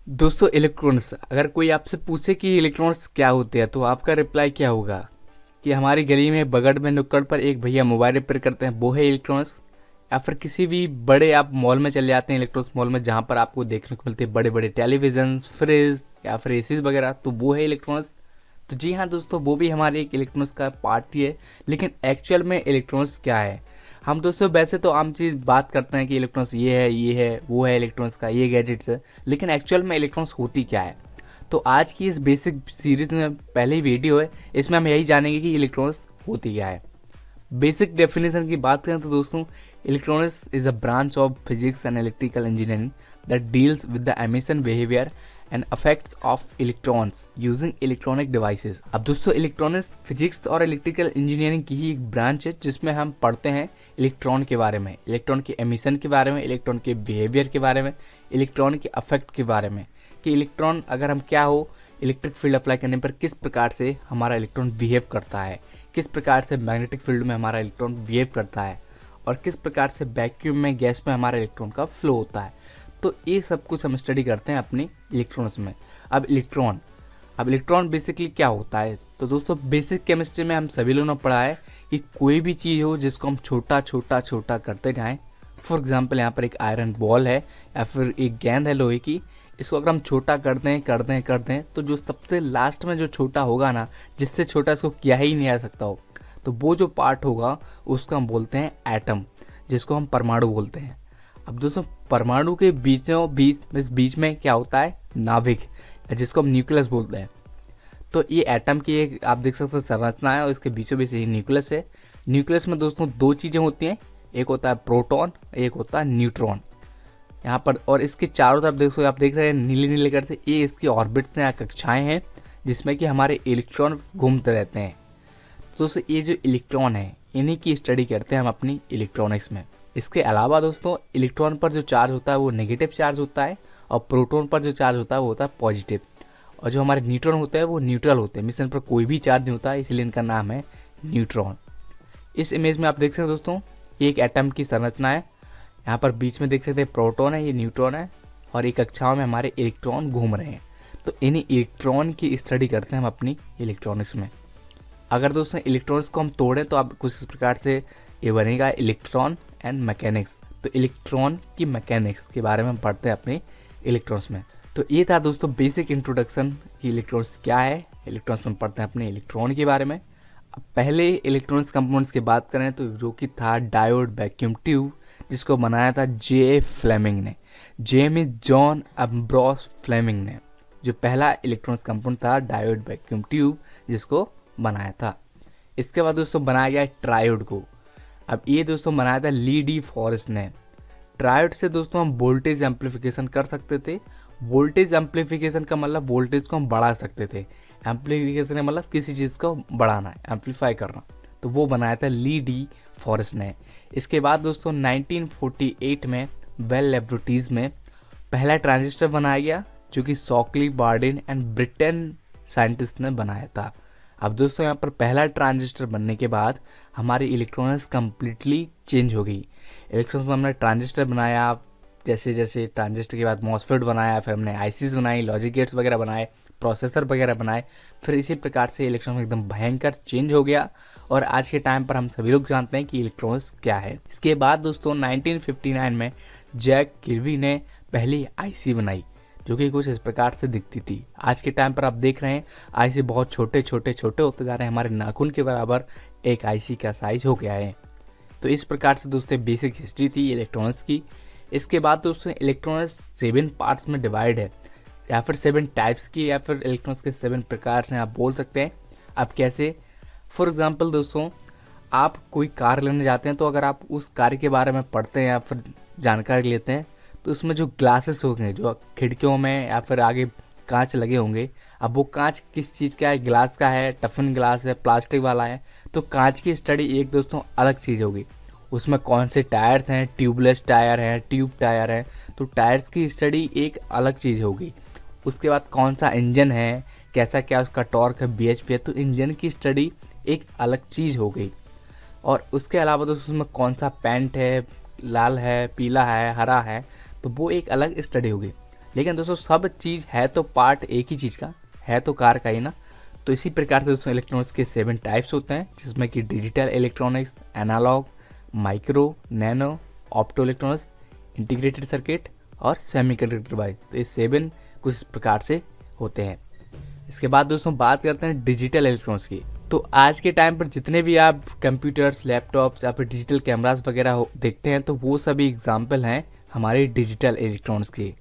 दोस्तों इलेक्ट्रॉनिक्स, अगर कोई आपसे पूछे कि इलेक्ट्रॉनिक्स क्या होते हैं तो आपका रिप्लाई क्या होगा? कि हमारी गली में बगड़ में नुक्कड़ पर एक भैया मोबाइल रिपेयर करते हैं, वो है इलेक्ट्रॉनिक्स। या फिर किसी भी बड़े आप मॉल में चले जाते हैं, इलेक्ट्रॉनिक्स मॉल में, जहाँ पर आपको देखने को मिलते हैं बड़े बड़े टेलीविजन, फ्रिज या फिर एसीज वगैरह, तो वो है इलेक्ट्रॉनिक्स। तो जी हाँ दोस्तों, वो भी हमारे एक इलेक्ट्रॉनिक्स का पार्ट ही है। लेकिन एक्चुअल में इलेक्ट्रॉनिक्स क्या है? हम दोस्तों वैसे तो आम चीज़ बात करते हैं कि इलेक्ट्रॉनिक्स ये है वो है, इलेक्ट्रॉनिक्स का ये गैजेट्स है। लेकिन एक्चुअल में इलेक्ट्रॉनिक्स होती क्या है? तो आज की इस बेसिक सीरीज में पहली वीडियो है, इसमें हम यही जानेंगे कि इलेक्ट्रॉनिक्स होती क्या है। बेसिक डेफिनेशन की बात करें तो दोस्तों, electronics is a branch of physics and electrical engineering that deals with the emission behaviour and affects of electrons using electronic devices. अब दोस्तों, इलेक्ट्रॉनिक्स फिजिक्स और इलेक्ट्रिकल इंजीनियरिंग की ही एक ब्रांच है जिसमें हम पढ़ते हैं इलेक्ट्रॉन के बारे में, इलेक्ट्रॉन के एमिशन के बारे में, इलेक्ट्रॉन के बिहेवियर के बारे में, इलेक्ट्रॉन के अफेक्ट के बारे में, कि इलेक्ट्रॉन अगर हम क्या हो, इलेक्ट्रिक फील्ड अप्लाई करने पर किस प्रकार से हमारा इलेक्ट्रॉन बिहेव करता है, किस प्रकार से मैग्नेटिक फील्ड में हमारा इलेक्ट्रॉन बिहेव करता है, और किस प्रकार से वैक्यूम में, गैस में हमारा इलेक्ट्रॉन का फ्लो होता है। तो ये सब कुछ हम स्टडी करते हैं अपनी इलेक्ट्रॉन्स में। अब इलेक्ट्रॉन बेसिकली क्या होता है? तो दोस्तों, बेसिक केमिस्ट्री में हम सभी लोगों ने पढ़ा है कि कोई भी चीज़ हो जिसको हम छोटा छोटा छोटा करते जाएं। फॉर एग्जांपल, यहाँ पर एक आयरन बॉल है या फिर एक गेंद है लोहे की। इसको अगर हम छोटा कर दें तो जो सबसे लास्ट में जो छोटा होगा ना, जिससे छोटा इसको किया ही नहीं आ सकता हो, तो वो जो पार्ट होगा उसको हम बोलते हैं एटम, जिसको हम परमाणु बोलते हैं। अब दोस्तों, परमाणु के बीच में क्या होता है? नाभिक, जिसको हम न्यूक्लियस बोलते हैं। तो ये एटम की एक आप देख सकते हैं संरचना है और इसके बीचों बीच ये न्यूक्लियस है। न्यूक्लियस में दोस्तों दो चीज़ें होती हैं, एक होता है प्रोटॉन, एक होता है न्यूट्रॉन। यहाँ पर और इसके चारों तरफ देखो, आप देख रहे हैं नीले नीले करके, ये इसकी ऑर्बिट्स हैं या कक्षाएं हैं जिसमें कि हमारे इलेक्ट्रॉन घूमते रहते हैं। तो दोस्तों, ये जो इलेक्ट्रॉन है इन्हीं की स्टडी करते हैं हम अपनी इलेक्ट्रॉनिक्स में। इसके अलावा दोस्तों, इलेक्ट्रॉन पर जो चार्ज होता है वो नेगेटिव चार्ज होता है, और प्रोटॉन पर जो चार्ज होता है वो होता है पॉजिटिव, और जो हमारे न्यूट्रॉन होते हैं वो न्यूट्रल होते हैं। मीन्स इन पर कोई भी चार्ज नहीं होता है, इसलिए इनका नाम है न्यूट्रॉन। इस इमेज में आप देख सकते हैं दोस्तों, ये एक एटम की संरचना है। यहाँ पर बीच में देख सकते हैं प्रोटॉन है, ये न्यूट्रॉन है, और एक कक्षाओं में हमारे इलेक्ट्रॉन घूम रहे हैं। तो इन्हीं इलेक्ट्रॉन की स्टडी करते हैं हम अपनी इलेक्ट्रॉनिक्स में। अगर दोस्तों इलेक्ट्रॉनिक्स को हम तोड़ें तो आप कुछ इस प्रकार से ये बनेगा इलेक्ट्रॉन एंड मैकेनिक्स। तो इलेक्ट्रॉन की मैकेनिक्स के बारे में हम पढ़ते हैं अपने इलेक्ट्रॉन्स में। तो ये था दोस्तों बेसिक इंट्रोडक्शन कि इलेक्ट्रॉन्स क्या है। इलेक्ट्रॉन्स में पढ़ते हैं अपने इलेक्ट्रॉन के बारे में। अब पहले इलेक्ट्रॉनिक्स कंपोनेंट्स की बात करें तो जो कि था डायोड वैक्यूम ट्यूब, जिसको बनाया था जे फ्लेमिंग ने। जे में जॉन अम्ब्रोस फ्लेमिंग ने जो पहला इलेक्ट्रॉनिक्स कंपोनेंट था डायोड वैक्यूम ट्यूब, जिसको बनाया था। इसके बाद दोस्तों बनाया गया ट्रायोड को। अब ये दोस्तों बनाया था ली डी फॉरेस्ट ने। ट्रायोड से दोस्तों हम वोल्टेज एम्पलीफिकेशन कर सकते थे। वोल्टेज एम्पलीफिकेशन का मतलब वोल्टेज को हम बढ़ा सकते थे। एम्पलीफिकेशन का मतलब किसी चीज़ को बढ़ाना, एम्पलीफाई करना। तो वो बनाया था ली डी फॉरेस्ट ने। इसके बाद दोस्तों 1948 में बेल लैबोरेटरीज में पहला ट्रांजिस्टर बनाया गया, जो कि Shockley, Bardeen and Brattain scientist ने बनाया था। अब दोस्तों यहाँ पर पहला ट्रांजिस्टर बनने के बाद हमारी इलेक्ट्रॉनिक्स कम्प्लीटली चेंज हो गई। इलेक्ट्रॉनिक्स में हमने ट्रांजिस्टर बनाया, जैसे जैसे ट्रांजिस्टर के बाद मॉसफेट बनाया, फिर हमने आईसीज बनाई, लॉजिक गेट्स वगैरह बनाए, प्रोसेसर वगैरह बनाए। फिर इसी प्रकार से इलेक्ट्रॉनिक्स एकदम भयंकर चेंज हो गया, और आज के टाइम पर हम सभी लोग जानते हैं कि इलेक्ट्रॉनिक्स क्या है। इसके बाद दोस्तों 1959 में जैक किर्बी ने पहली आईसी बनाई, जो कि कुछ इस प्रकार से दिखती थी। आज के टाइम पर आप देख रहे हैं आईसी बहुत छोटे छोटे छोटे होते जा रहे हैं, हमारे नाखून के बराबर एक आईसी का साइज हो गया है। तो इस प्रकार से दोस्तों बेसिक हिस्ट्री थी इलेक्ट्रॉनिक्स की। इसके बाद दोस्तों इलेक्ट्रॉनिक्स 7 पार्ट्स में डिवाइड है, या फिर 7 टाइप्स की, या फिर इलेक्ट्रॉनिक्स के 7 प्रकार से आप बोल सकते हैं। अब कैसे? फॉर एग्जांपल दोस्तों, आप कोई कार लेने जाते हैं, तो अगर आप उस कार के बारे में पढ़ते हैं या फिर जानकारी लेते हैं, तो उसमें जो ग्लासेस होंगे, जो खिड़कियों में या फिर आगे कांच लगे होंगे, अब वो कांच किस चीज़ का है? ग्लास का है, टफन ग्लास है, प्लास्टिक वाला है। तो कांच की स्टडी एक दोस्तों अलग चीज़ होगी। उसमें कौन से टायर्स हैं, ट्यूबलेस टायर हैं, ट्यूब टायर हैं, तो टायर्स की स्टडी एक अलग चीज़ होगी। उसके बाद कौन सा इंजन है, कैसा क्या उसका टॉर्क है, बीएचपी है, तो इंजन की स्टडी एक अलग चीज़ हो गई। और उसके अलावा दोस्तों उसमें कौन सा पेंट है, लाल है, पीला है, हरा है, तो वो एक अलग स्टडी होगी। लेकिन दोस्तों सब चीज़ है तो पार्ट एक ही चीज़ का है, तो कार का ही ना। तो इसी प्रकार से दोस्तों इलेक्ट्रॉनिक्स के 7 टाइप्स होते हैं, जिसमें कि digital electronics, analog, micro, nano, opto electronics, integrated circuit और सेमीकंडक्टर डिवाइस। तो ये 7 कुछ इस प्रकार से होते हैं। इसके बाद दोस्तों बात करते हैं डिजिटल इलेक्ट्रॉनिक्स की। तो आज के टाइम पर जितने भी आप कंप्यूटर्स, लैपटॉप्स या फिर डिजिटल कैमरास वगैरह देखते हैं, तो वो सभी एग्जाम्पल हैं हमारे डिजिटल इलेक्ट्रॉनिक्स के।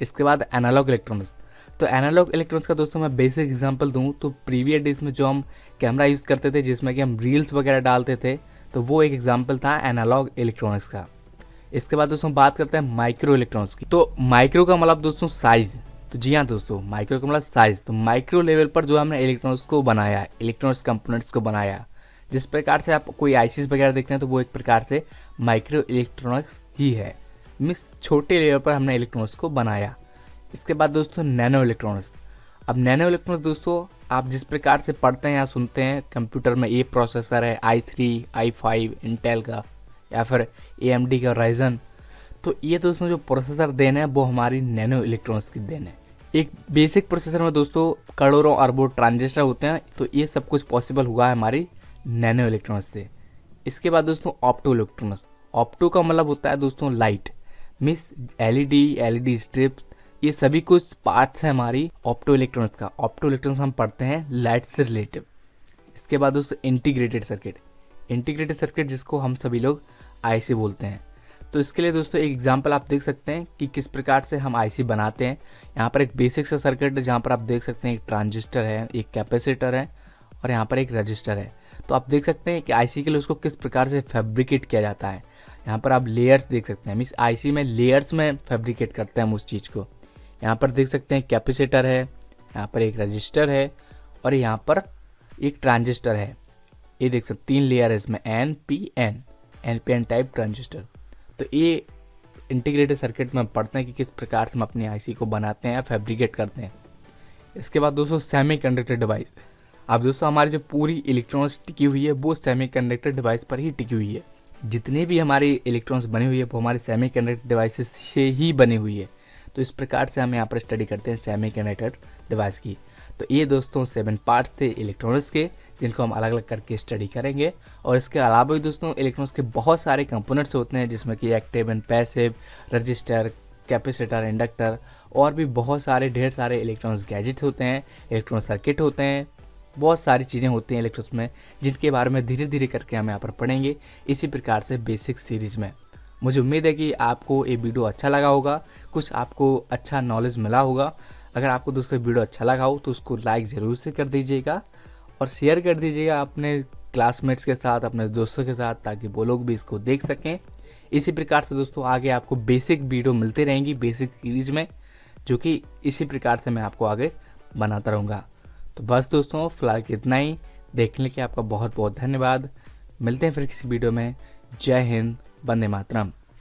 इसके बाद एनालॉग इलेक्ट्रॉनिक्स। तो एनालॉग इलेक्ट्रॉनिक्स का दोस्तों मैं बेसिक एग्जांपल दूं तो प्रीवियस डेज में जो हम कैमरा यूज़ करते थे जिसमें कि हम रील्स वगैरह डालते थे, तो वो एक एग्जांपल था एनालॉग इलेक्ट्रॉनिक्स का। इसके बाद दोस्तों बात करते हैं माइक्रो इलेक्ट्रॉनिक्स की। तो माइक्रो का मतलब दोस्तों साइज। तो जी हाँ दोस्तों, माइक्रो का मतलब साइज। तो माइक्रो लेवल पर जो हमने इलेक्ट्रॉनिक्स को बनाया, इलेक्ट्रॉनिक्स कंपोनेंट्स को बनाया, जिस प्रकार से आप कोई आईसीज वगैरह देखते हैं, तो वो एक प्रकार से माइक्रो इलेक्ट्रॉनिक्स ही है। मीन्स छोटे लेवल पर हमने इलेक्ट्रॉनिक्स को बनाया। इसके बाद दोस्तों नैनो इलेक्ट्रॉनिक्स। अब नैनो इलेक्ट्रॉनिक्स दोस्तों आप जिस प्रकार से पढ़ते हैं या सुनते हैं कंप्यूटर में, ये प्रोसेसर है i3, i5 इंटेल का या फिर AMD का राइजन, तो ये दोस्तों जो प्रोसेसर देन है वो हमारी नैनो इलेक्ट्रॉनिक्स की देन है। एक बेसिक प्रोसेसर में दोस्तों करोड़ों अरबों ट्रांजिस्टर होते हैं, तो ये सब कुछ पॉसिबल हुआ है हमारी नैनो इलेक्ट्रॉनिक्स से। इसके बाद दोस्तों ऑप्टो इलेक्ट्रॉनिक्स। ऑप्टो का मतलब होता है दोस्तों लाइट, मीन्स एलईडी स्ट्रिप्स, ये सभी कुछ पार्ट्स हैं हमारी ऑप्टो इलेक्ट्रॉनिक्स का। ऑप्टो इलेक्ट्रॉनिक्स हम पढ़ते हैं लाइट से रिलेटिव। इसके बाद दोस्तों इंटीग्रेटेड सर्किट। इंटीग्रेटेड सर्किट जिसको हम सभी लोग आईसी बोलते हैं। तो इसके लिए दोस्तों एक एग्जांपल आप देख सकते हैं कि किस प्रकार से हम आईसी बनाते हैं। यहाँ पर एक बेसिक सा सर्किट है जहाँ पर आप देख सकते हैं एक ट्रांजिस्टर है, एक कैपेसिटर है और यहाँ पर एक रजिस्टर है। तो आप देख सकते हैं कि आईसी के लिए उसको किस प्रकार से फैब्रिकेट किया जाता है। यहाँ पर आप लेयर्स देख सकते हैं, मीन्स आईसी में लेयर्स में फैब्रिकेट करते हैं हम उस चीज़ को। यहाँ पर देख सकते हैं कैपेसिटर है, यहाँ पर एक रजिस्टर है और यहाँ पर एक ट्रांजिस्टर है। ये देख सकते 3 लेयर है इसमें, NPN टाइप ट्रांजिस्टर। तो ये इंटीग्रेटेड सर्किट में पढ़ते हैं कि किस प्रकार से हम अपनी आईसी को बनाते हैं या फैब्रिकेट करते हैं। इसके बाद दोस्तों सेमीकंडक्टर डिवाइस। अब दोस्तों हमारी जो पूरी इलेक्ट्रॉनिक्स टिकी हुई है वो सेमीकंडक्टर डिवाइस पर ही टिकी हुई है। जितनी भी हमारी इलेक्ट्रॉनिक्स बनी हुई है वो हमारे सेमीकंडक्टर डिवाइसेस से ही बनी हुई है। तो इस प्रकार से हम यहाँ पर स्टडी करते हैं सेमीकंडक्टर डिवाइस की। तो ये दोस्तों 7 पार्ट्स थे इलेक्ट्रॉनिक्स के, जिनको हम अलग अलग करके स्टडी करेंगे। और इसके अलावा भी दोस्तों इलेक्ट्रॉनिक्स के बहुत सारे कंपोनेंट्स होते हैं, जिसमें कि active and passive, register, capacitor, inductor और भी बहुत सारे ढेर सारे इलेक्ट्रॉनिक्स गैजेट्स होते हैं, इलेक्ट्रॉनिक सर्किट होते हैं, बहुत सारी चीज़ें होती हैं इलेक्ट्रॉनिक्स में, जिनके बारे में धीरे धीरे करके हम यहाँ पर पढ़ेंगे इसी प्रकार से बेसिक सीरीज में। मुझे उम्मीद है कि आपको ये वीडियो अच्छा लगा होगा, कुछ आपको अच्छा नॉलेज मिला होगा। अगर आपको दोस्तों वीडियो अच्छा लगा हो तो उसको लाइक ज़रूर से कर दीजिएगा और शेयर कर दीजिएगा अपने क्लासमेट्स के साथ, अपने दोस्तों के साथ, ताकि वो लोग भी इसको देख सकें। इसी प्रकार से दोस्तों आगे आपको बेसिक वीडियो मिलती रहेंगी बेसिक सीरीज में, जो कि इसी प्रकार से मैं आपको आगे बनाता रहूँगा। तो बस दोस्तों फिलहाल इतना ही। देखने के लिए आपका बहुत बहुत धन्यवाद। मिलते हैं फिर किसी वीडियो में। जय हिंद, वंदे मातरम।